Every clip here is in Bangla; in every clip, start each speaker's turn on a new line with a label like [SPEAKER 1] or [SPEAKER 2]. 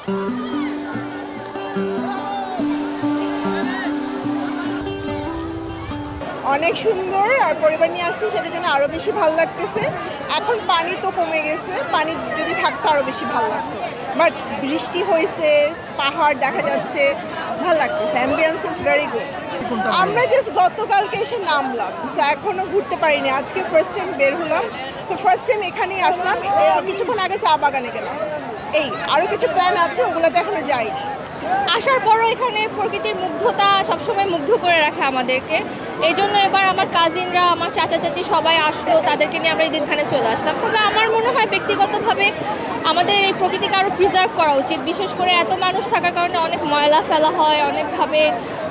[SPEAKER 1] অনেক সুন্দর, আর পরিবার নিয়ে আসছি সেটার জন্য আরও বেশি ভালো লাগতেছে। এখন পানি তো কমে গেছে, পানি যদি থাকতো আরও বেশি ভালো লাগতো, বাট বৃষ্টি হয়েছে, পাহাড় দেখা যাচ্ছে, ভালো লাগতেছে। Ambience is very good. আমরা জাস্ট গতকালকে এসে নামলাম, সো এখনও ঘুরতে পারিনি। আজকে ফার্স্ট টাইম বের হলাম, সো ফার্স্ট টাইম এখানেই আসলাম। কিছুক্ষণ আগে চা বাগানে গেলাম। এই আরও কিছু প্ল্যান আছে, ওগুলোতে এখনো যাইনি।
[SPEAKER 2] আসার পরও এখানে প্রকৃতির মুগ্ধতা সবসময় মুগ্ধ করে রাখে আমাদেরকে। এই জন্য এবার আমার কাজিনরা, আমার চাচা চাচি সবাই আসলো, তাদেরকে নিয়ে আমরা ঈদখানে চলে আসলাম। তবে আমার মনে হয় ব্যক্তিগতভাবে আমাদের এই প্রকৃতিকে আরও প্রিজার্ভ করা উচিত। বিশেষ করে এত মানুষ থাকার কারণে অনেক ময়লা ফেলা হয়, অনেকভাবে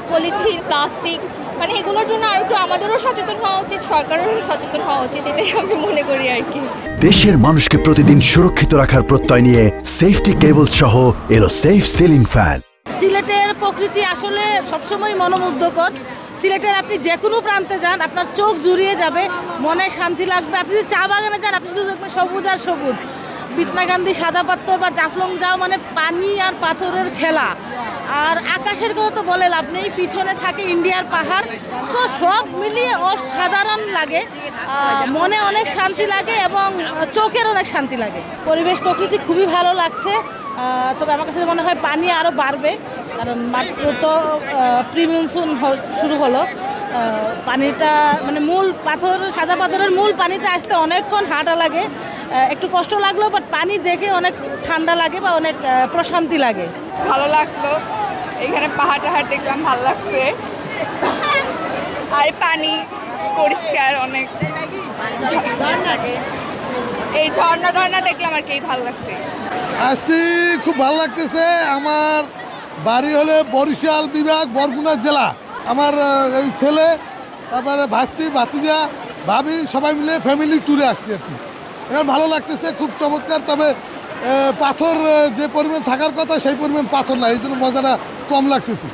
[SPEAKER 2] পলিথিন, প্লাস্টিক, মানে এগুলোর জন্য আর একটু আমাদেরও সচেতন হওয়া উচিত, সরকারেরও সচেতন হওয়া উচিত, এটাই আমি মনে করি আর কি।
[SPEAKER 3] দেশের মানুষকে প্রতিদিন সুরক্ষিত রাখার প্রত্যয় নিয়ে সেফটি কেবলস সহ এলো সেফ সিলিং ফ্যান।
[SPEAKER 4] সিলেটের প্রকৃতি আসলে সবসময় মনোমুগ্ধকর। সিলেটের আপনি যে কোনো প্রান্তে যান, আপনার চোখ জুড়িয়ে যাবে, মনে শান্তি লাগবে। আপনি যদি চা বাগানে যান, আপনি শুধু দেখবেন সবুজ আর সবুজ। বিছনাকান্দি, সাদা পাথর বা জাফলং যাও মানে পানি আর পাথরের খেলা। আর আকাশের কথা তো বলে লাভ নেই, পিছনে থাকে ইন্ডিয়ার পাহাড়। তো সব মিলিয়ে অসাধারণ লাগে, মনে অনেক শান্তি লাগে এবং চোখের অনেক শান্তি লাগে। পরিবেশ প্রকৃতি খুবই ভালো লাগছে। তবে আমার কাছে মনে হয় পানি আরও বাড়বে, কারণ মাত্র তো প্রি মনসুন শুরু হলো। পানিটা মানে মূল পাথর, সাদা পাথরের মূল পানিতে আসতে অনেকক্ষণ হাঁটা লাগে, একটু কষ্ট লাগলো, বাট পানি দেখে অনেক ঠান্ডা লাগে বা অনেক প্রশান্তি লাগে।
[SPEAKER 5] ভালো লাগলো, এখানে পাহাড় টাহাড় দেখলাম, ভালো লাগছে। আর পানি পরিষ্কার অনেক, এই ঝর্ণা টর্ণা দেখলাম আর কি, ভালো লাগছে।
[SPEAKER 6] আসছি, খুব ভালো লাগতেছে। আমার বাড়ি হলে বরিশাল বিভাগ, বরগুনা জেলা। আমার এই ছেলে, তারপরে ভাস্তি, ভাতিজা, ভাবি সবাই মিলে ফ্যামিলি ট্যুরে আসছি আর কি। এবার ভালো লাগতেছে, খুব চমৎকার। তবে পাথর যে পরিমাণ থাকার কথা সেই পরিমাণ পাথর না, এই জন্য মজাটা কম লাগতেছে।